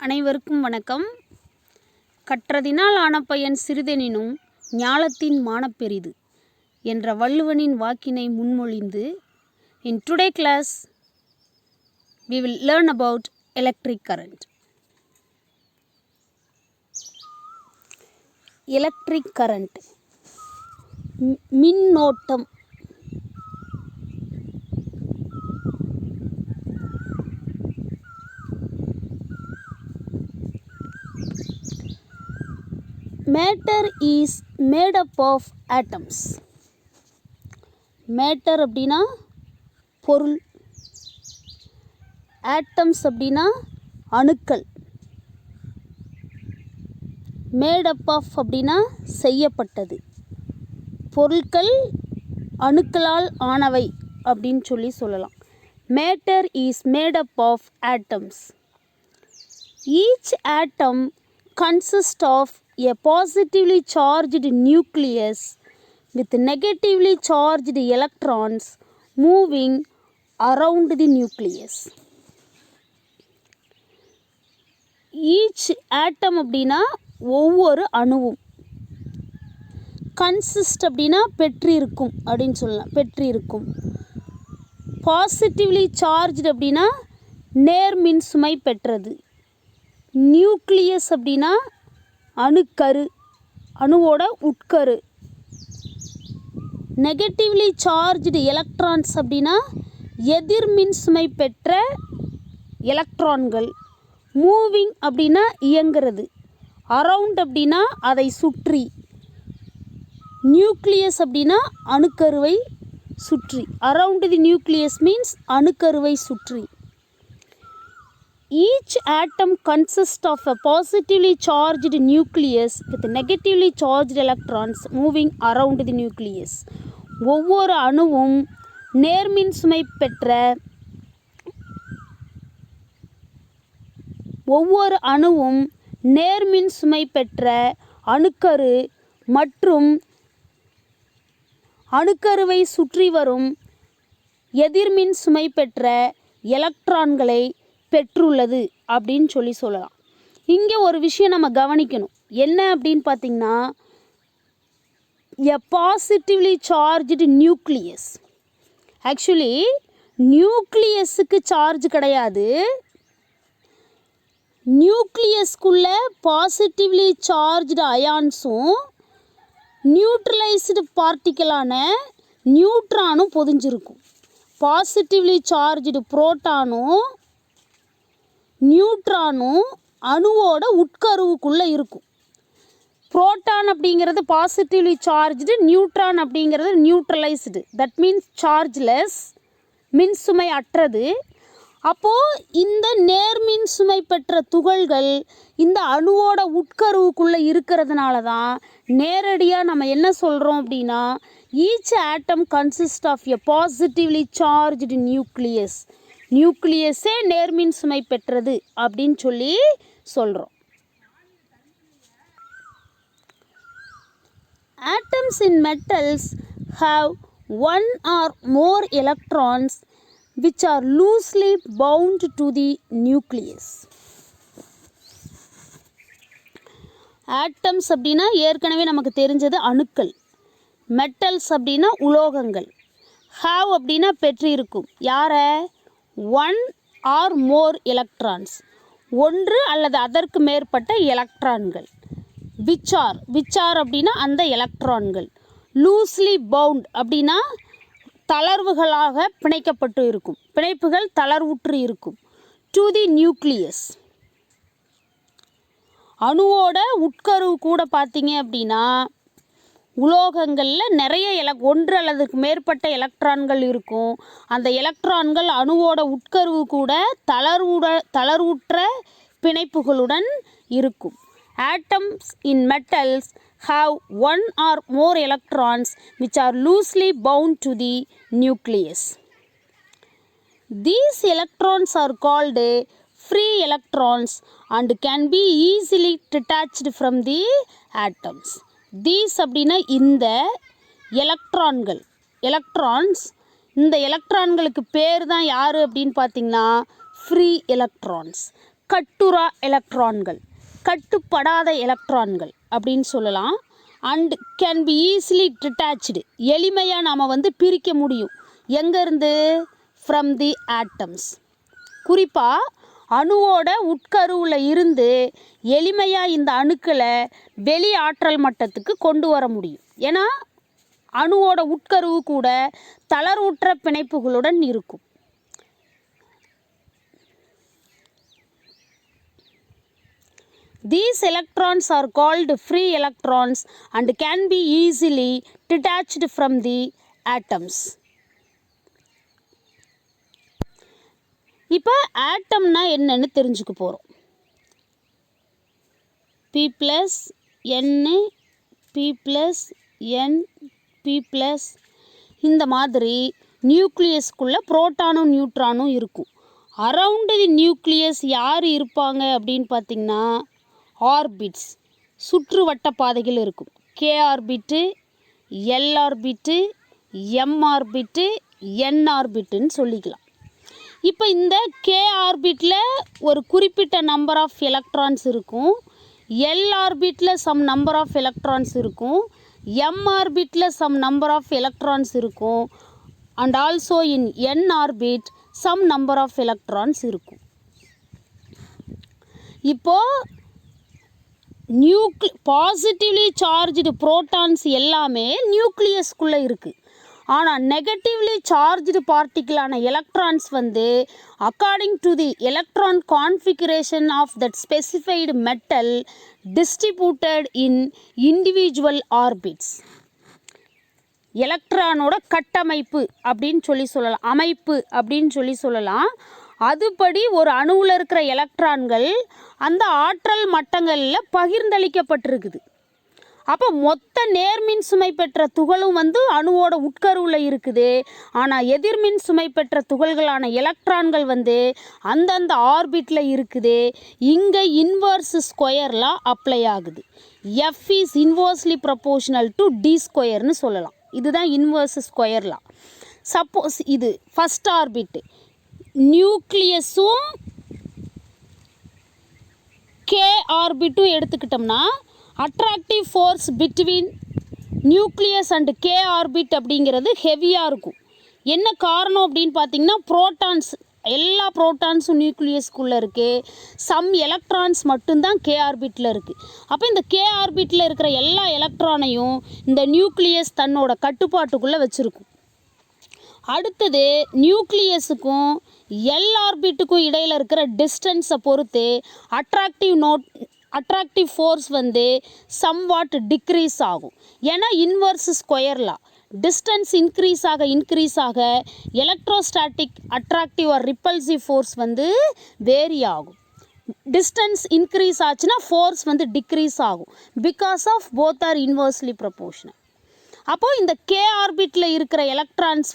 அனைவருக்கும் வணக்கம். கற்றதினால் ஆன பயன் சிறிதெனினும் ஞாலத்தின் மானப்பெரிது என்ற வள்ளுவனின் வாக்கினை முன்மொழிந்து in today class we will learn about electric current. Electric current மின்னோட்டம். Matter is made up of atoms. Matter அப்படின்னா பொருள், atoms அப்படின்னா அணுக்கள், made up of அப்படின்னா செய்யப்பட்டது, பொருட்கள் அணுக்களால் ஆனவை அப்படின்னு சொல்லலாம். Matter is made up of atoms. Each atom consists of a positively charged nucleus with negatively charged electrons moving around the nucleus. Each atom அப்படின்னா ஒவ்வொரு அணுவும், consist அப்படின்னா பெற்றிருக்கும் அப்படின்னு சொல்லலாம், பெற்றிருக்கும். பாசிட்டிவ்லி சார்ஜ்டு அப்படின்னா நேர்மின் சுமை பெற்றது. நியூக்ளியஸ் அப்படின்னா அணுக்கரு, அணுவோட உட்கரு. நெகட்டிவ்லி சார்ஜ்டு எலக்ட்ரான்ஸ் அப்படின்னா எதிர்மின் சுமை பெற்ற எலக்ட்ரான்கள். மூவிங் அப்படின்னா இயங்கிறது. அரவுண்ட் அப்படின்னா அதை சுற்றி. நியூக்ளியஸ் அப்படின்னா அணுக்கருவை சுற்றி. அரவுண்ட் தி நியூக்ளியஸ் மீன்ஸ் அணுக்கருவை சுற்றி. Each atom consists of a positively charged nucleus with negatively charged electrons moving around the nucleus. ஒவ்வொரு அணுவும் நேர்மின் சுமை பெற்ற அணுக்கரு மற்றும் அணுக்கருவை சுற்றி வரும் எதிர்மின் சுமை பெற்ற எலக்ட்ரான்களை பெற்றுள்ளது அப்படின்னு சொல்லலாம். இங்கே ஒரு விஷயம் நம்ம கவனிக்கணும். என்ன அப்படின்னு பார்த்தீங்கன்னா, a positively charged nucleus. Actually நியூக்ளியஸுக்கு சார்ஜ் கிடையாது. நியூக்ளியஸ்குள்ள பாசிட்டிவ்லி சார்ஜ்டு அயான்ஸும் நியூட்ரலைஸ்டு பார்ட்டிக்கலான நியூட்ரானும் பொதிஞ்சிருக்கும். பாசிட்டிவ்லி சார்ஜ்டு புரோட்டானும் நியூட்ரானும் அணுவோட உட்கருவுக்குள்ளே இருக்கும். புரோட்டான் அப்படிங்கிறது பாசிட்டிவ்லி சார்ஜ்டு, நியூட்ரான் அப்படிங்கிறது நியூட்ரலைஸ்டு, தட் மீன்ஸ் சார்ஜ்லெஸ், மின்சுமை அற்றது. அப்போது இந்த நேர்மின் சுமை பெற்ற துகள்கள் இந்த அணுவோட உட்கருவுக்குள்ளே இருக்கிறதுனால தான் நேரடியாக நம்ம என்ன சொல்கிறோம் அப்படின்னா, each atom consist of a positively charged nucleus. நியூக்ளியஸே நேர்மின் சுமை பெற்றது அப்படின்னு சொல்கிறோம். Atoms in metals have one or more electrons which are loosely bound to the nucleus. Atoms அப்படின்னா ஏற்கனவே நமக்கு தெரிஞ்சது அணுக்கள். மெட்டல்ஸ் அப்படின்னா உலோகங்கள். have அப்படின்னா பெற்றிருக்கும். யாரை? ஒன் ஆர் மோர் எலக்ட்ரான்ஸ், ஒன்று அல்லது அதற்கு மேற்பட்ட எலக்ட்ரான்கள். விச் ஆர் அப்படின்னா அந்த எலக்ட்ரான்கள். லூஸ்லி பவுண்ட் அப்படின்னா தளர்வுகளாக பிணைக்கப்பட்டு இருக்கும், பிணைப்புகள் தளர்வுற்று இருக்கும். டு தி நியூக்ளியஸ், அணுவோட உட்கருவு கூட பார்த்தீங்க அப்படின்னா உலோகங்களில் நிறைய ஒன்று அல்லதுக்கு மேற்பட்ட எலக்ட்ரான்கள் இருக்கும். அந்த எலக்ட்ரான்கள் அணுவோட உட்கருவு கூட தளர்வுற்ற பிணைப்புகளுடன் இருக்கும். Atoms in metals have one or more electrons which are loosely bound to the nucleus. These electrons are called free electrons and can be easily detached from the atoms. These அப்படின்னா இந்த எலக்ட்ரான்ஸ், இந்த எலக்ட்ரான்களுக்கு பேர் தான் யார் அப்படின்னு பார்த்தீங்கன்னா free electrons. கட்டுரா எலக்ட்ரான்கள், கட்டுப்படாத எலக்ட்ரான்கள் அப்படின்னு சொல்லலாம். And can be easily detached, எளிமையாக நாம் பிரிக்க முடியும். எங்கேருந்து? From the atoms. குறிப்பாக அணுவோட உட்கருவில் இருந்து எளிமையாக இந்த அணுக்களை வெளி ஆற்றல் மட்டத்துக்கு கொண்டு வர முடியும். ஏன்னா அணுவோட உட்கருவு கூட தளர்வுற்ற பிணைப்புகளுடன் இருக்கும். These electrons are called free electrons and can be easily detached from the atoms. இப்போ ஆட்டம்னா என்னன்னு தெரிஞ்சுக்க போகிறோம். P plus N, P plus N, P plus இந்த மாதிரி நியூக்ளியஸ்குள்ளே புரோட்டானும் நியூட்ரானும் இருக்கும். அரவுண்டு தி நியூக்ளியஸ் யார் இருப்பாங்க அப்படின்னு பார்த்திங்கன்னா ஆர்பிட்ஸ், சுற்றுவட்ட பாதைகள் இருக்கும். K orbit, L orbit, M orbit, N ஆர்பிட்டுன்னு சொல்லிக்கலாம். இப்போ இந்த K ஆர்பிட்டில் ஒரு குறிப்பிட்ட நம்பர் ஆஃப் எலக்ட்ரான்ஸ் இருக்கும், L ஆர்பிட்டில் சம் நம்பர் ஆஃப் எலக்ட்ரான்ஸ் இருக்கும், M ஆர்பிட்டில் சம் நம்பர் ஆஃப் எலக்ட்ரான்ஸ் இருக்கும், and also in N orbit some number of electrons இருக்கும். இப்போது பாசிட்டிவ்லி சார்ஜ்டு புரோட்டான்ஸ் எல்லாமே நியூக்ளியஸ்குள்ளே இருக்குது. ஆனால் நெகட்டிவ்லி சார்ஜ்டு பார்ட்டிக்கிளான electrons according to the electron configuration of that specified metal distributed in individual orbits. எலக்ட்ரானோட கட்டமைப்பு அப்படின்னு சொல்லலாம், அமைப்பு அப்படின்னு சொல்லலாம். அதுபடி ஒரு அணுவில் இருக்கிற எலக்ட்ரான்கள் அந்த ஆற்றல் மட்டங்களில் பகிர்ந்தளிக்கப்பட்டிருக்குது. அப்போ மொத்த நேர்மின் சுமை பெற்ற துகளும் அணுவோட உட்கருவில் இருக்குது. ஆனால் எதிர்மின் சுமை பெற்ற துகள்களான எலக்ட்ரான்கள் அந்தந்த ஆர்பிட்டில் இருக்குது. இங்கே இன்வர்ஸ் ஸ்கொயர் லா அப்ளை ஆகுது. F is inversely proportional to D ஸ்கொயர்னு சொல்லலாம். இதுதான் இன்வர்ஸ் ஸ்கொயர் லா. சப்போஸ் இது ஃபஸ்ட் ஆர்பிட் நியூக்ளியஸும் K ஆர்பிட்டும் எடுத்துக்கிட்டோம்னா attractive force between nucleus and K orbit அப்படிங்கிறது ஹெவியாக இருக்கும். என்ன காரணம் அப்படின்னு பார்த்தீங்கன்னா புரோட்டான்ஸ், எல்லா புரோட்டான்ஸும் நியூக்ளியஸ்குள்ளே இருக்குது, சம் எலக்ட்ரான்ஸ் மட்டும்தான் K ஆர்பிட்டில் இருக்குது. அப்போ இந்த K ஆர்பிட்டில் இருக்கிற எல்லா எலக்ட்ரானையும் இந்த நியூக்ளியஸ் தன்னோட கட்டுப்பாட்டுக்குள்ளே வச்சுருக்கும். அடுத்தது நியூக்ளியஸுக்கும் L ஆர்பிட்டுக்கும் இடையில் இருக்கிற டிஸ்டன்ஸை பொறுத்து அட்ராக்டிவ் ஃபோர்ஸ் சம்வாட் டிக்ரீஸ் ஆகும். ஏன்னா inverse square law, distance increase ஆக electrostatic attractive or repulsive force vary ஆகும். டிஸ்டன்ஸ் இன்க்ரீஸ் ஆச்சுன்னா ஃபோர்ஸ் டிக்ரீஸ் ஆகும். Because of both are inversely proportional. அப்போது இந்த K ஆர்பிட்டில் இருக்கிற எலக்ட்ரான்ஸ்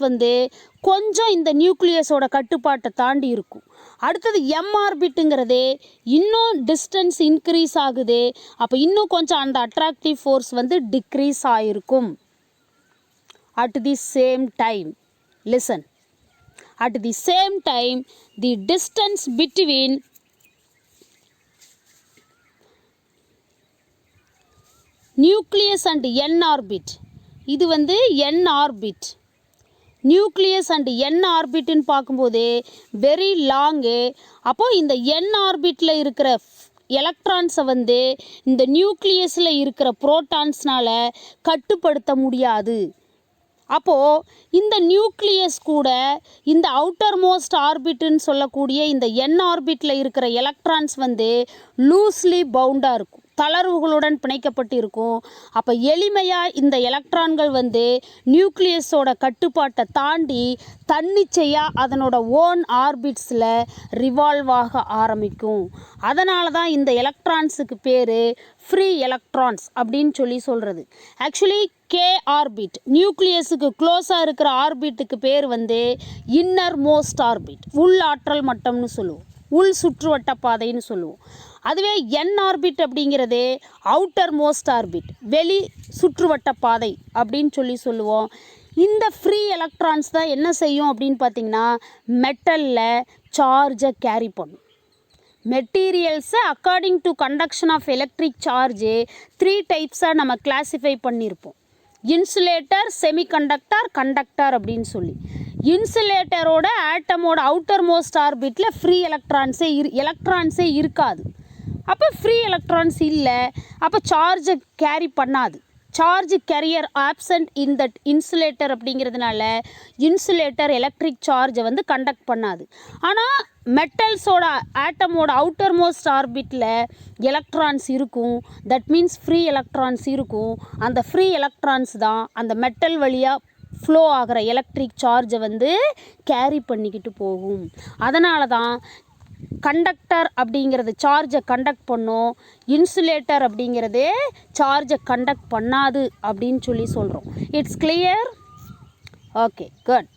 கொஞ்சம் இந்த நியூக்ளியஸோட கட்டுப்பாட்டை தாண்டி இருக்கும். அடுத்தது M ஆர்பிட்டுங்கிறதே இன்னும் டிஸ்டன்ஸ் இன்க்ரீஸ் ஆகுது. அப்போ இன்னும் கொஞ்சம் அந்த அட்ராக்டிவ் ஃபோர்ஸ் டிக்ரீஸ் ஆகிருக்கும். At the same time, listen, at the same time the distance between nucleus and N orbit, இது N orbit. Nucleus and N ஆர்பிட்னு பார்க்கும்போது வெரி லாங்கு. அப்போது இந்த N ஆர்பிட்டில் இருக்கிற எலக்ட்ரான்ஸை இந்த நியூக்ளியஸில் இருக்கிற புரோட்டான்ஸ்னால் கட்டுப்படுத்த முடியாது. அப்போது இந்த நியூக்ளியஸ் கூட இந்த அவுட்டர் மோஸ்ட் ஆர்பிட்டுன்னு சொல்லக்கூடிய இந்த N ஆர்பிட்டில் இருக்கிற எலக்ட்ரான்ஸ் லூஸ்லி பவுண்டாக இருக்கும், தளர்வுகளுடன் பிணைக்கப்பட்டு இருக்கும். அப்போ எளிமையாக இந்த எலக்ட்ரான்கள் நியூக்ளியஸோட கட்டுப்பாட்டை தாண்டி தன்னிச்சையாக அதனோட ஓன் ஆர்பிட்ஸில் ரிவால்வ் ஆக ஆரம்பிக்கும். அதனால தான் இந்த எலக்ட்ரான்ஸுக்கு பேர் ஃப்ரீ எலக்ட்ரான்ஸ் அப்படின்னு சொல்கிறது. ஆக்சுவலி K ஆர்பிட் நியூக்ளியஸுக்கு க்ளோஸாக இருக்கிற ஆர்பிட்டுக்கு பேர் இன்னர் மோஸ்ட் ஆர்பிட், உள் ஆற்றல் மட்டம்னு சொல்லுவோம், உள் சுற்றுவட்ட பாதைன்னு சொல்லுவோம். அதுவே N ஆர்பிட் அப்படிங்கிறது அவுட்டர் மோஸ்ட் ஆர்பிட், வெளி சுற்றுவட்ட பாதை அப்படின்னு சொல்லுவோம். இந்த ஃப்ரீ எலக்ட்ரான்ஸ் தான் என்ன செய்யும் அப்படின்னு பார்த்திங்கன்னா மெட்டலில் சார்ஜை கேரி பண்ணும். மெட்டீரியல்ஸை according to conduction of electric charge 3 டைப்ஸாக நம்ம கிளாஸிஃபை பண்ணியிருப்போம். இன்சுலேட்டர், செமிகண்டக்டர், கண்டக்டர் அப்படின்னு சொல்லி. இன்சுலேட்டரோட ஆட்டமோட அவுட்டர் மோஸ்ட் ஆர்பிட்டில் ஃப்ரீ எலக்ட்ரான்ஸே இருக்காது. அப்போ ஃப்ரீ எலக்ட்ரான்ஸ் இல்லை, அப்போ சார்ஜை கேரி பண்ணாது. Charge carrier absent in that insulator அப்படிங்கிறதுனால இன்சுலேட்டர் எலக்ட்ரிக் சார்ஜை வந்து கண்டக்ட் பண்ணாது. ஆனால் மெட்டல்ஸோட ஆட்டமோட அவுட்டர் மோஸ்ட் ஆர்பிட்டில் எலக்ட்ரான்ஸ் இருக்கும். தட் மீன்ஸ் ஃப்ரீ எலக்ட்ரான்ஸ் இருக்கும். அந்த ஃப்ரீ எலக்ட்ரான்ஸ் தான் அந்த மெட்டல் வழியாக ஃப்ளோ ஆகிற எலக்ட்ரிக் சார்ஜை வந்து கேரி பண்ணிக்கிட்டு போகும். அதனால தான் கண்டக்டர் அப்படிங்கிறது சார்ஜை கண்டக்ட் பண்ணும், இன்சுலேட்டர் அப்படிங்கிறது சார்ஜை கண்டக்ட் பண்ணாது அப்படின்னு சொல்லி சொல்கிறோம். It's clear? Okay, good.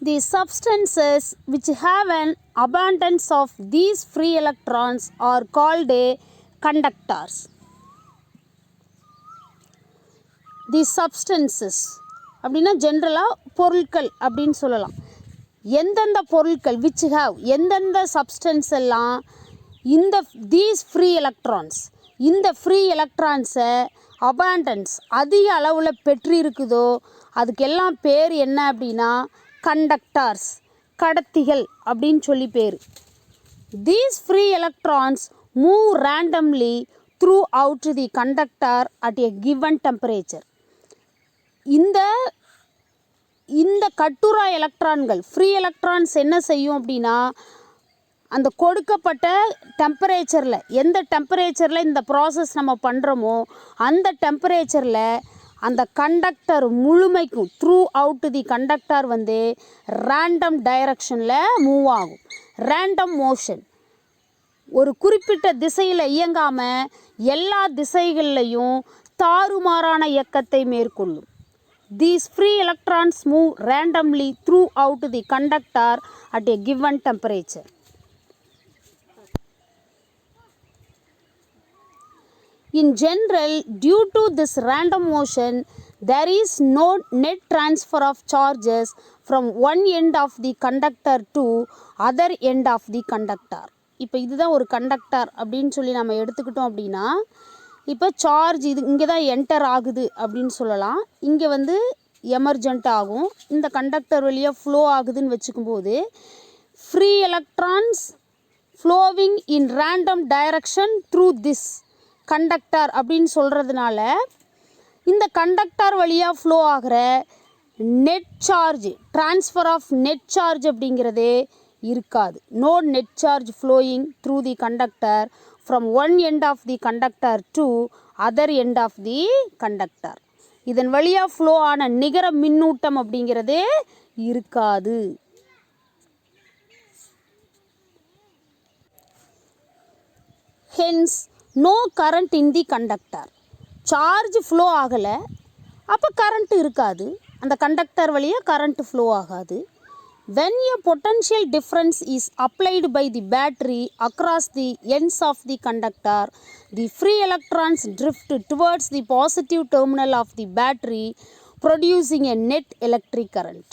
The substances which have an abundance of these free electrons are called conductors. The substances அப்படின்னா ஜென்ரலாக பொருட்கள் அப்படின்னு சொல்லலாம். எந்தெந்த பொருட்கள் விச் ஹாவ், எந்தெந்த சப்ஸ்டன்ஸ் எல்லாம் தீஸ் ஃப்ரீ எலக்ட்ரான்ஸ், இந்த ஃப்ரீ எலக்ட்ரான்ஸை அபாண்டன்ஸ் அதிக அளவில் பெற்றிருக்குதோ அதுக்கெல்லாம் பேர் என்ன அப்படின்னா கண்டக்டர்ஸ், கடத்திகள் அப்படின்னு சொல்லி பேர். These free electrons move randomly through out the conductor at a given temperature. இந்த கட்டுரா எலக்ட்ரான்கள் ஃப்ரீ எலக்ட்ரான்ஸ் என்ன செய்யும் அப்படின்னா அந்த கொடுக்கப்பட்ட டெம்பரேச்சரில், எந்த டெம்பரேச்சரில் இந்த ப்ராசஸ் நம்ம பண்ணுறோமோ அந்த டெம்பரேச்சரில் அந்த கண்டக்டர் முழுமைக்கும் த்ரூ அவுட் தி கண்டக்டர் வந்து ரேண்டம் டைரக்ஷனில் மூவ் ஆகும். ரேண்டம் மோஷன், ஒரு குறிப்பிட்ட திசையில் இயங்காமல் எல்லா திசைகள்லையும் தாறுமாறான இயக்கத்தை மேற்கொள்ளும். These free electrons move randomly throughout the conductor at a given temperature. In general, due to this random motion, there is no net transfer of charges from one end of the conductor to other end of the conductor. இப்போ இதுதான் ஒரு conductor அப்படின்னு சொல்லி நம்ம எடுத்துக்கிட்டோம் அப்படின்னா, இப்போ charge இது இங்கே தான் என்டர் ஆகுது அப்படின்னு சொல்லலாம். இங்கே வந்து எமர்ஜென்ட் ஆகும். இந்த கண்டக்டர் வழியாக ஃப்ளோ ஆகுதுன்னு வச்சுக்கும்போது free electrons flowing in random direction through this conductor அப்படின்னு சொல்கிறதுனால இந்த கண்டக்டர் வழியாக ஃப்ளோ ஆகிற net charge, transfer of net charge அப்படிங்கிறதே இருக்காது. No net charge flowing through the conductor from one end of the conductor to other end of the conductor. இதன் வழியாக flow ஆன நிகர மின்னூட்டம் அப்படிங்கிறது இருக்காது. Hence, no current in the conductor. Charge flow ஆகலை, அப்போ கரண்ட் இருக்காது. அந்த கண்டக்டர் வழியாக கரண்ட் ஃப்ளோ ஆகாது. When a potential difference is applied by the battery across the ends of the conductor, the free electrons drift towards the positive terminal of the battery, producing a net electric current.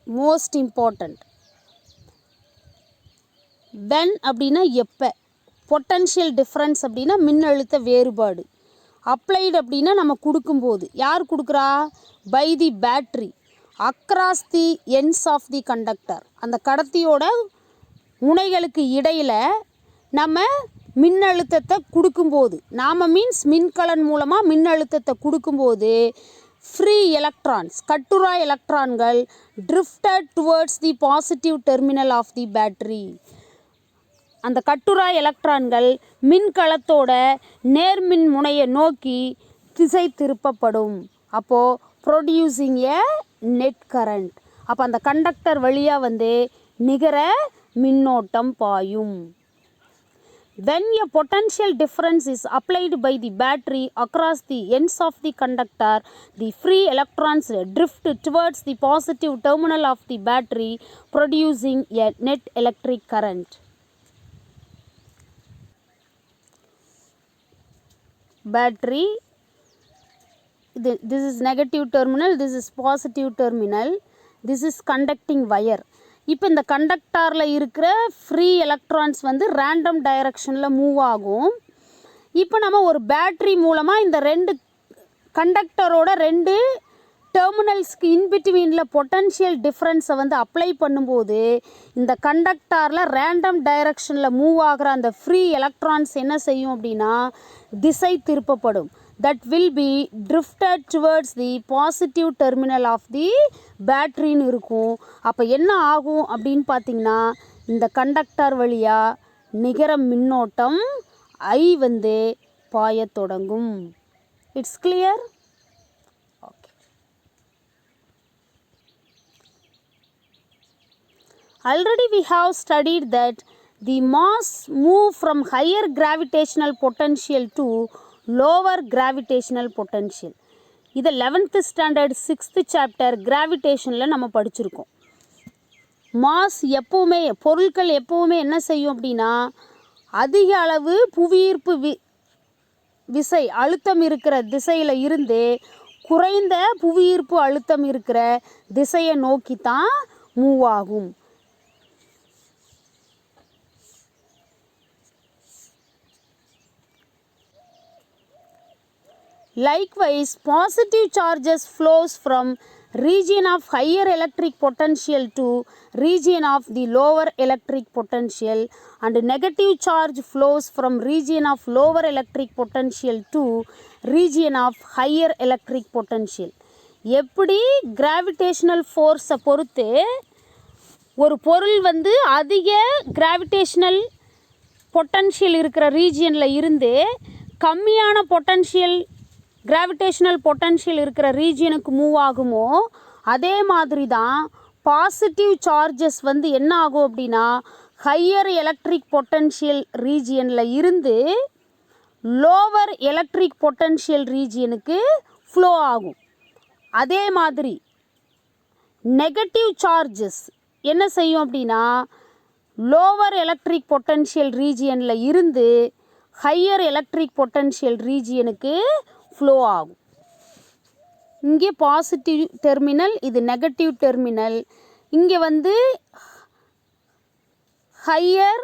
Most important. When அப்படின்னா எப்போ, potential difference அப்படின்னா மின்னழுத்த வேறுபாடு, applied அப்படின்னா நம்ம கொடுக்கும்போது, யார் கொடுக்குறா? By the battery across the ends of the conductor, அந்த கடத்தியோட முனைகளுக்கு இடையில் நம்ம மின்னழுத்தத்தை கொடுக்கும்போது, நாம் மீன்ஸ் மின்கலன் மூலமாக மின்னழுத்தத்தை கொடுக்கும்போது ஃப்ரீ எலக்ட்ரான்ஸ், கட்டுரா எலக்ட்ரான்கள் drifted towards the positive terminal of the battery. அந்த கட்டுரா எலக்ட்ரான்கள் மின்கலத்தோட நேர்மின் முனையை நோக்கி திசை திருப்பப்படும். அப்போது ப்ரொடியூசிங் எ நெட் கரண்ட். அப்போ அந்த கண்டக்டர் வழியாக வந்து நிகர மின்னோட்டம் பாயும். When a potential difference is applied by the battery across the ends of the conductor, the free electrons drift towards the positive terminal of the battery, producing a net electric current. Battery, this is negative terminal, this is positive terminal. This is conducting wire. இப்போ இந்த கண்டக்டாரில் இருக்கிற free electrons வந்து random டைரக்ஷனில் move ஆகும். இப்போ நம்ம ஒரு battery மூலமாக இந்த ரெண்டு கண்டக்டரோட ரெண்டு டெர்மினல்ஸ்க்கு இன்பிட்வீனில் பொட்டன்ஷியல் டிஃப்ரென்ஸை வந்து அப்ளை பண்ணும்போது இந்த கண்டக்டாரில் ரேண்டம் டைரக்ஷனில் மூவ் ஆகிற அந்த ஃப்ரீ எலக்ட்ரான்ஸ் என்ன செய்யும் அப்படின்னா திசை திருப்பப்படும். that will be drifted towards the positive terminal of the பேட்ரின்னு இருக்கும். அப்போ என்ன ஆகும் அப்படின்னு பார்த்தீங்கன்னா இந்த கண்டக்டர் வழியாக நிகர மின்னோட்டம் I வந்து பாயத் தொடங்கும். It's clear? Okay. Already we have studied that the mass move from higher gravitational potential to lower gravitational potential. இது 11th standard 6th chapter கிராவிடேஷனில் நம்ம படிச்சிருக்கோம். மாஸ் எப்போவுமே பொருட்கள் எப்போவுமே என்ன செய்யும் அப்படின்னா அதிக அளவு புவியீர்ப்பு விசை அழுத்தம் இருக்கிற திசையில் இருந்து குறைந்த புவியீர்ப்பு அழுத்தம் இருக்கிற திசையை நோக்கி தான் மூவ் ஆகும். Likewise, positive charges flows from region of higher electric potential to region of the lower electric potential, and negative charge flows from region of lower electric potential to region of higher electric potential. எப்படி gravitational force பொறுத்து ஒரு பொருள் வந்து அதிக gravitational potential இருக்கிற ரீஜியனில் இருந்து கம்மியான potential gravitational potential இருக்கிற ரீஜியனுக்கு மூவ் ஆகுமோ அதே மாதிரி தான் பாசிட்டிவ் சார்ஜஸ் வந்து என்ன ஆகும் அப்படின்னா ஹையர் எலக்ட்ரிக் பொட்டன்ஷியல் ரீஜியனில் இருந்து லோவர் எலக்ட்ரிக் பொட்டன்ஷியல் ரீஜியனுக்கு ஃப்ளோ ஆகும். அதே மாதிரி நெகட்டிவ் சார்ஜஸ் என்ன செய்யும் அப்படின்னா லோவர் எலக்ட்ரிக் பொட்டன்ஷியல் ரீஜியனில் இருந்து ஹையர் எலக்ட்ரிக் பொட்டன்ஷியல் ரீஜியனுக்கு ஃப்ளோ ஆகும். இங்கே பாசிட்டிவ் டெர்மினல், இது நெகட்டிவ் டெர்மினல். இங்கே வந்து higher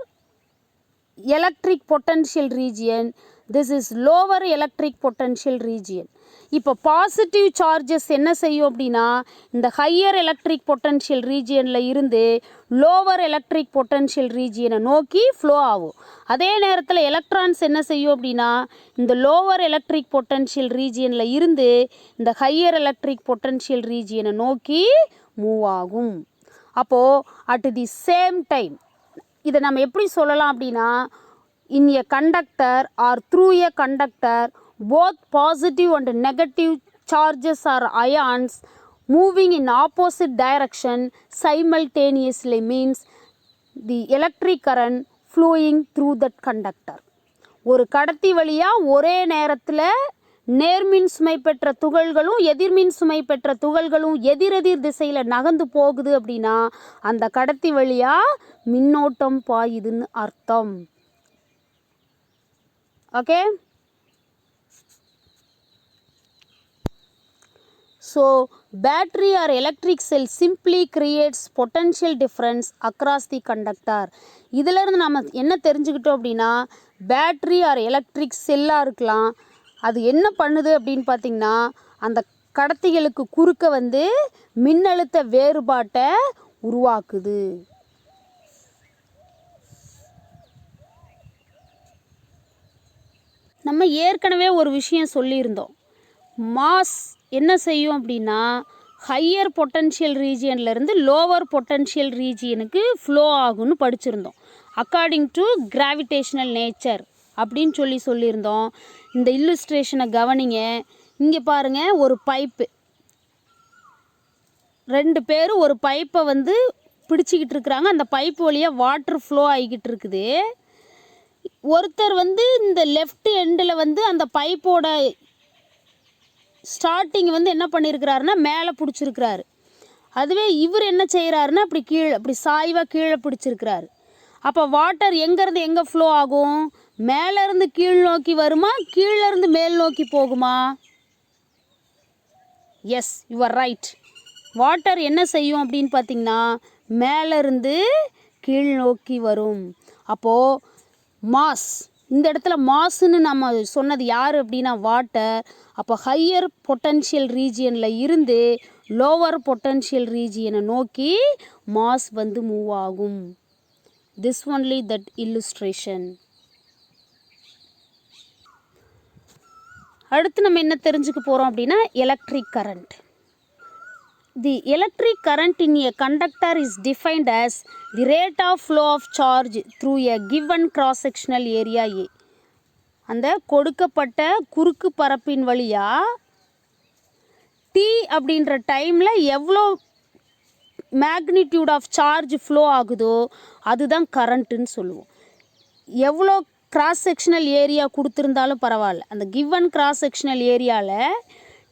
electric potential region, this is lower electric potential region. இப்போ பாசிட்டிவ் சார்ஜஸ் என்ன செய்யும் அப்படின்னா இந்த ஹையர் எலக்ட்ரிக் பொட்டன்ஷியல் ரீஜியனில் இருந்து லோவர் எலக்ட்ரிக் பொட்டன்ஷியல் ரீஜியனை நோக்கி ஃப்ளோ ஆகும். அதே நேரத்தில் எலக்ட்ரான்ஸ் என்ன செய்யும் அப்படின்னா இந்த லோவர் எலக்ட்ரிக் பொட்டன்ஷியல் ரீஜியனில் இருந்து இந்த ஹையர் எலக்ட்ரிக் பொட்டன்ஷியல் ரீஜியனை நோக்கி மூவ் ஆகும். அப்போது அட் தி சேம் டைம் இதை நம்ம எப்படி சொல்லலாம் அப்படின்னா in a conductor or through a conductor both positive and negative charges or ions moving in opposite direction simultaneously means the electric current flowing through that conductor. ஒரு கடத்தி வழியாக ஒரே நேரத்தில் நேர்மின் சுமை பெற்ற துகள்களும் எதிர்மின் சுமை பெற்ற துகள்களும் எதிரெதிர் திசையில் நகர்ந்து போகுது அப்படின்னா அந்த கடத்தி வழியாக மின்னோட்டம் பாயுதுன்னு அர்த்தம். Okay. So battery or electric cell simply creates potential difference across the conductor. இதிலிருந்து நம்ம என்ன தெரிஞ்சுக்கிட்டோம் அப்படின்னா பேட்ரி ஆர் எலக்ட்ரிக் செல்லாக இருக்கலாம். அது என்ன பண்ணுது அப்படின்னு பார்த்திங்கன்னா அந்த கடத்திகளுக்கு குறுக்க வந்து மின்னழுத்த வேறுபாட்டை உருவாக்குது. நம்ம ஏற்கனவே ஒரு விஷயம் சொல்லியிருந்தோம். மாஸ் என்ன செய்யும் அப்படின்னா ஹையர் பொட்டன்ஷியல் ரீஜியன்லேருந்து லோவர் பொட்டன்ஷியல் ரீஜியனுக்கு ஃப்ளோ ஆகும்னு படிச்சிருந்தோம். அக்கார்டிங் டு கிராவிடேஷனல் நேச்சர் அப்படின்னு சொல்லியிருந்தோம். இந்த இல்லுஸ்ட்ரேஷனை கவனிங்க. இங்கே பாருங்கள், ஒரு பைப்பு, ரெண்டு பேர் ஒரு பைப்பை வந்து பிடிச்சிக்கிட்டு இருக்கிறாங்க. அந்த பைப்பு வழியாக வாட்டர் ஃப்ளோ ஆகிக்கிட்டு இருக்குது. ஒருத்தர் வந்து இந்த லெஃப்ட் எண்டில் வந்து அந்த பைப்போட ஸ்டார்டிங் வந்து என்ன பண்ணியிருக்கிறாருன்னா மேலே பிடிச்சிருக்கிறாரு. அதுவே இவர் என்ன செய்கிறாருன்னா அப்படி சாய்வாக கீழே பிடிச்சிருக்கிறாரு. அப்போ வாட்டர் எங்கேருந்து எங்கே ஃப்ளோ ஆகும்? மேலேருந்து கீழ் நோக்கி வருமா, கீழேருந்து மேல் நோக்கி போகுமா? Yes, you are right. Water என்ன செய்யும் அப்படின்னு பார்த்திங்கன்னா மேலேருந்து கீழ் நோக்கி வரும். அப்போது மாஸ், இந்த இடத்துல மாஸ்ன்னு நம்ம சொன்னது யார் அப்படின்னா வாட்டர். அப்போ ஹையர் பொட்டன்ஷியல் ரீஜியனில் இருந்து லோவர் பொட்டன்ஷியல் ரீஜியனை நோக்கி மாஸ் வந்து மூவ் ஆகும். This only that illustration. அடுத்து நம்ம என்ன தெரிஞ்சுக்க போகிறோம் அப்படின்னா electric current. The electric current in a conductor is defined as the rate of flow of charge through a given cross-sectional area A. அந்த கொடுக்கப்பட்ட குறுக்கு பரப்பின் வழியாக T அப்படின்ற டைமில் எவ்வளோ மேக்னிடியூட் ஆஃப் சார்ஜ் ஃப்ளோ ஆகுதோ அதுதான் கரண்ட்டுன்னு சொல்லுவோம். எவ்வளோ கிராஸ் செக்ஷனல் ஏரியா கொடுத்துருந்தாலும் பரவாயில்ல, அந்த கிவன் கிராஸ் செக்ஷனல் ஏரியாவில்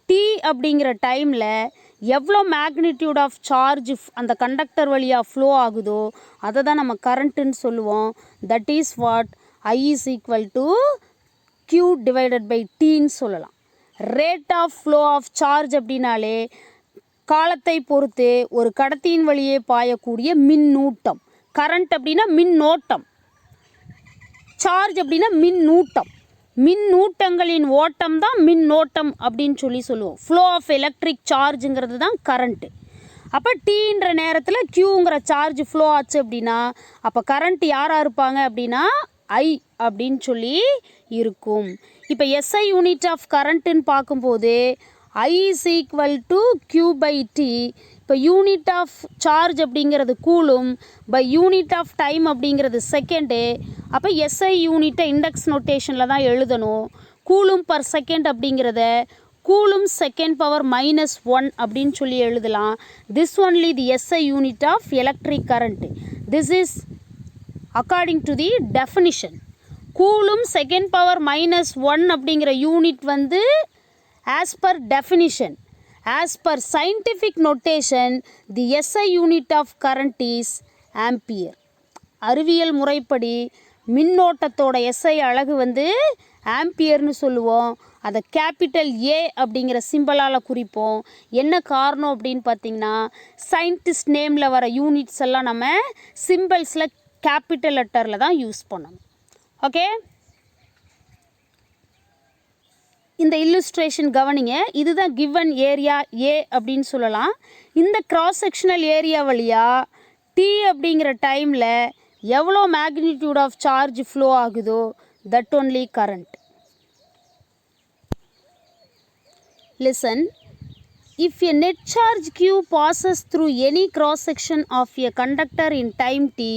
T அப்படிங்கிற டைமில் எவ்வளோ மேக்னிடியூட் ஆஃப் சார்ஜ் அந்த கண்டக்டர் வழியாக ஃப்ளோ ஆகுதோ அதை தான் நம்ம கரண்ட்டுன்னு சொல்லுவோம். That is what I is equal to Q divided by Tன்னு சொல்லலாம். Rate of flow of charge அப்படின்னாலே காலத்தை பொறுத்து ஒரு கடத்தியின் வழியே பாயக்கூடிய மின்னூட்டம். கரண்ட் அப்படின்னா மின்னோட்டம், சார்ஜ் அப்படின்னா மின்னூட்டம். மின்னூட்டங்களின் ஓட்டம் தான் மின்னோட்டம் அப்படின்னு சொல்லுவோம். ஃப்ளோ ஆஃப் எலக்ட்ரிக் சார்ஜுங்கிறது தான் கரண்ட்டு. அப்போ டீன்ற நேரத்தில் க்யூங்கிற சார்ஜ் ஃப்ளோ ஆச்சு அப்படின்னா அப்போ கரண்ட் யாராக இருப்பாங்க அப்படின்னா ஐ அப்படின்னு சொல்லி இருக்கும். இப்போ எஸ்ஐ யூனிட் ஆஃப் கரண்ட்டுன்னு பார்க்கும்போது I is equal to Q by T. இப்போ யூனிட் ஆஃப் சார்ஜ் அப்படிங்கிறது coulomb, by unit of time அப்படிங்கிறது செகண்டு. அப்போ எஸ்ஐ யூனிட்டை இண்டெக்ஸ் நோட்டேஷனில் தான் எழுதணும். கூலும் பர் செகண்ட் அப்படிங்கிறத கூலும் செகண்ட் பவர் -1 அப்படின்னு சொல்லி எழுதலாம். This only the SI unit of electric current. This is according to the definition. Coulomb second power -1 அப்படிங்கிற யூனிட் வந்து as per definition. As per scientific notation, the SI unit of current is ampere. அறிவியல் முறைப்படி மின்னோட்டத்தோட SI அலகு வந்து ஆம்பியர்னு சொல்லுவோம். அதை capital A அப்படிங்கிற சிம்பிளால் குறிப்போம். என்ன காரணம் அப்படின்னு பார்த்திங்கன்னா சயின்டிஸ்ட் நேமில் வர யூனிட்ஸ் எல்லாம் நம்ம சிம்பிள்ஸில் கேபிட்டல் லெட்டரில் தான் யூஸ் பண்ணணும். ஓகே, இந்த இல்லுஸ்ட்ரேஷன் கவனிங்க. இதுதான் கிவன் ஏரியா ஏ அப்படின்னு சொல்லலாம். இந்த கிராஸ் செக்ஷனல் ஏரியா வழியாக T அப்படிங்கிற டைமில் எவ்வளோ மேக்னிடியூட் ஆஃப் சார்ஜ் ஃப்ளோ ஆகுதோ that only current. Listen, if a net charge Q passes through any cross section of a conductor in time T,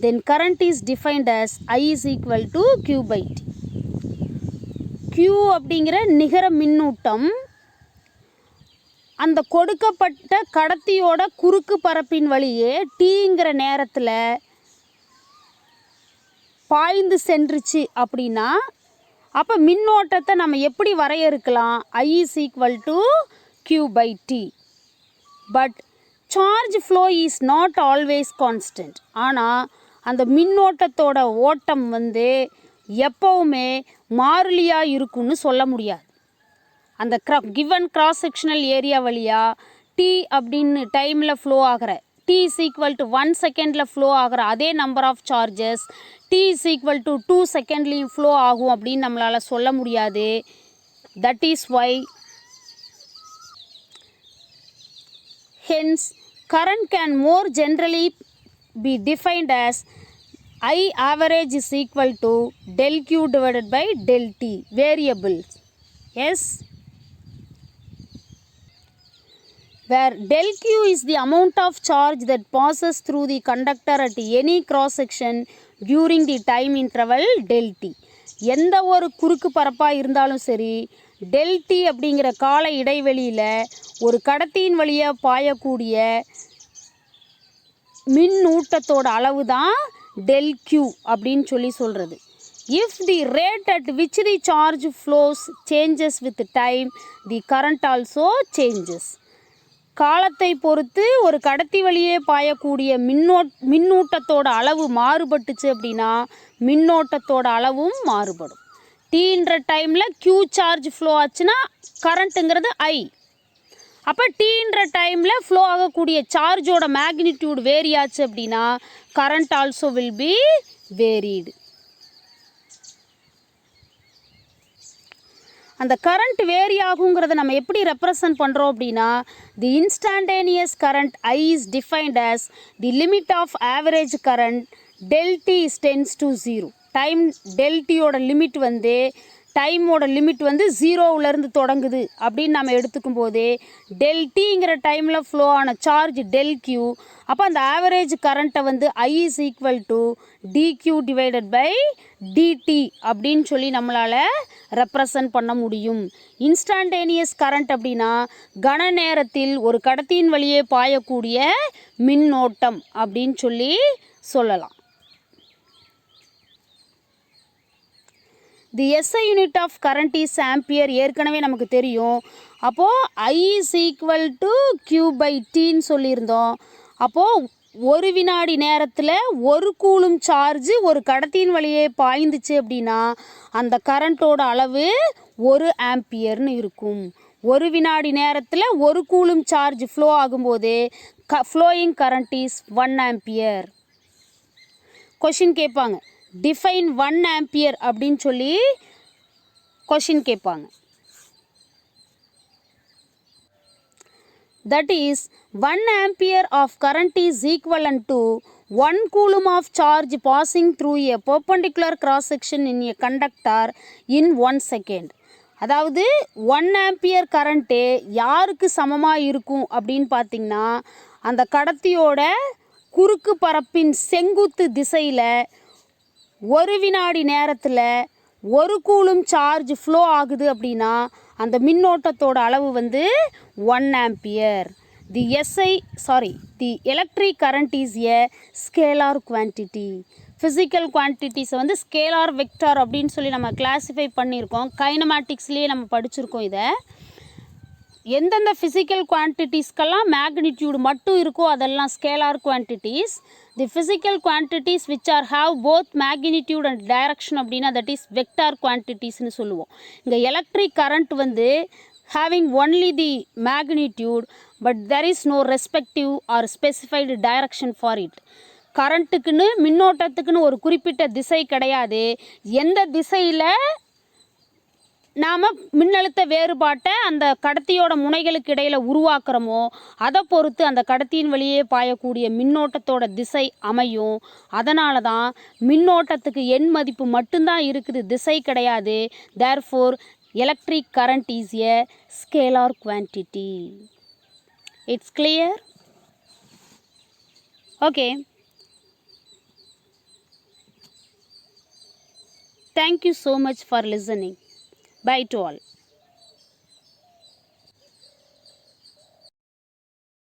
then current is defined as I is equal to Q by T. Q அப்படிங்கிற நிகர மின்னூட்டம் அந்த கொடுக்கப்பட்ட கடத்தியோட குறுக்கு பரப்பின் வழியே Tங்கிற நேரத்தில் பாய்ந்து சென்றுச்சு அப்படின்னா அப்போ மின்னோட்டத்தை நம்ம எப்படி வரையறுக்கலாம்? I is equal to Q by T. But charge flow is not always constant. ஆனால் அந்த மின்னோட்டத்தோட ஓட்டம் வந்து எப்போவுமே மாறிலியாக இருக்குன்னு சொல்ல முடியாது. அந்த கிவன் கிராஸ் செக்ஷனல் ஏரியா வழியாக T அப்படின்னு டைமில் ஃப்ளோ ஆகிற T is equal to 1 செகண்டில் ஃப்ளோ ஆகிற அதே number of charges T is equal to 2 செகண்ட்லேயும் ஃப்ளோ ஆகும் அப்படின்னு நம்மளால் சொல்ல முடியாது. That is why hence current can more generally be defined as I average is equal to del Q divided by del T variables. Yes, where del Q is the amount of charge that passes through the conductor at any cross section during the time interval del T. எந்த ஒரு குறுக்கு பரப்பாக இருந்தாலும் சரி del T அப்படிங்கிற கால இடைவெளியில் ஒரு கடத்தியின் வழியாக பாயக்கூடிய மின்னூட்டத்தோட அளவு தான் del Q அப்படின்னு சொல்லி சொல்கிறது. If the rate at which the charge flows changes with time, the current also changes. காலத்தை பொறுத்து ஒரு கடத்தி வழியே பாயக்கூடிய மின்னூட்டத்தோட அளவு மாறுபட்டுச்சு அப்படின்னா மின்னோட்டத்தோட அளவும் மாறுபடும். Tன்ற டைமில் Q சார்ஜ் ஃப்ளோ ஆச்சுன்னா கரண்ட்டுங்கிறது I. அப்போ டீன்ற டைமில் ஃப்ளோ ஆகக்கூடிய சார்ஜோட மேக்னிடியூட் வேரி ஆச்சு அப்படின்னா current also will be varied. அந்த கரண்ட் வேரி ஆகுங்கிறத நம்ம எப்படி ரெப்ரசன்ட் பண்ணுறோம் அப்படின்னா the instantaneous current I is defined as the limit of average current del t is tends to 0. Time del t-யோட லிமிட் வந்து டைமோட லிமிட் வந்து ஜீரோவிலேருந்து தொடங்குது அப்படின்னு நம்ம எடுத்துக்கும் போதே del t-ங்கிற டைமில் ஃப்ளோ ஆன சார்ஜ் del q. அப்போ அந்த ஆவரேஜ் கரண்ட்டை வந்து I is equal to dq divided by dt அப்படின்னு சொல்லி நம்மளால் ரெப்ரசன்ட் பண்ண முடியும். இன்ஸ்டன்டேனியஸ் கரண்ட் அப்படின்னா கன நேரத்தில் ஒரு கடத்தியின் வழியே பாயக்கூடிய மின்னோட்டம் அப்படின்னு சொல்லி சொல்லலாம். The SI unit of current is ampere ஏற்கனவே நமக்கு தெரியும். அப்போது I is equal to Q by Tன்னு சொல்லியிருந்தோம். அப்போது ஒரு வினாடி நேரத்தில் ஒரு கூலும் சார்ஜ் ஒரு கடத்தியின் வழியே பாய்ந்துச்சு அப்படின்னா அந்த கரண்ட்டோட அளவு 1 ஆம்பியர்னு இருக்கும். ஒரு வினாடி நேரத்தில் ஒரு கூலும் சார்ஜ் ஃப்ளோ ஆகும்போது flowing current is 1 ampere. Question கேட்பாங்க, டிஃபைன் 1 ஆம்பியர் அப்படின்னு சொல்லி கொஷின் கேட்பாங்க. That is 1 ampere of current is equivalent to 1 coulomb of charge passing through a perpendicular cross section in a conductor in 1 second. அதாவது 1 ampere current யாருக்கு சமமாக இருக்கும் அப்படின்னு பார்த்திங்கன்னா அந்த கடத்தியோட குறுக்கு பரப்பின் செங்குத்து திசையில் ஒரு வினாடி நேரத்தில் ஒரு கூலும் சார்ஜ் ஃப்ளோ ஆகுது அப்படின்னா அந்த மின்னோட்டத்தோட அளவு வந்து 1 ampere. The electric current is a scalar quantity. Physical குவான்டிட்டிஸை வந்து ஸ்கேலார் வெக்டார் அப்படின்னு சொல்லி நம்ம கிளாஸிஃபை பண்ணியிருக்கோம். கைனமேட்டிக்ஸ்லேயே நம்ம படிச்சிருக்கோம். இதை எந்தெந்த ஃபிசிக்கல் குவான்டிட்டிஸ்க்கெல்லாம் மேக்னிடியூடு மட்டும் இருக்கோ அதெல்லாம் scalar quantities. The physical quantities which or have both magnitude and direction அப்படின்னா தட் இஸ் வெக்டார் குவான்டிட்டிஸ்னு சொல்லுவோம். இங்கே எலக்ட்ரிக் கரண்ட் வந்து having only the magnitude but there is no respective or specified direction for it. கரண்ட்டுக்குன்னு மின்னோட்டத்துக்குன்னு ஒரு குறிப்பிட்ட திசை கிடையாது. எந்த திசையில் நாம் மின்னழுத்த வேறுபாட்டை அந்த கடத்தியோட முனைகளுக்கு இடையில் உருவாக்குறோமோ அதை பொறுத்து அந்த கடத்தியின் வழியே பாயக்கூடிய மின்னோட்டத்தோட திசை அமையும். அதனால தான் மின்னோட்டத்துக்கு எண் மதிப்பு மட்டும்தான் இருக்குது, திசை கிடையாது. Therefore electric current is a scalar quantity. It's clear? Okay. Thank you so much for listening. Bye to all.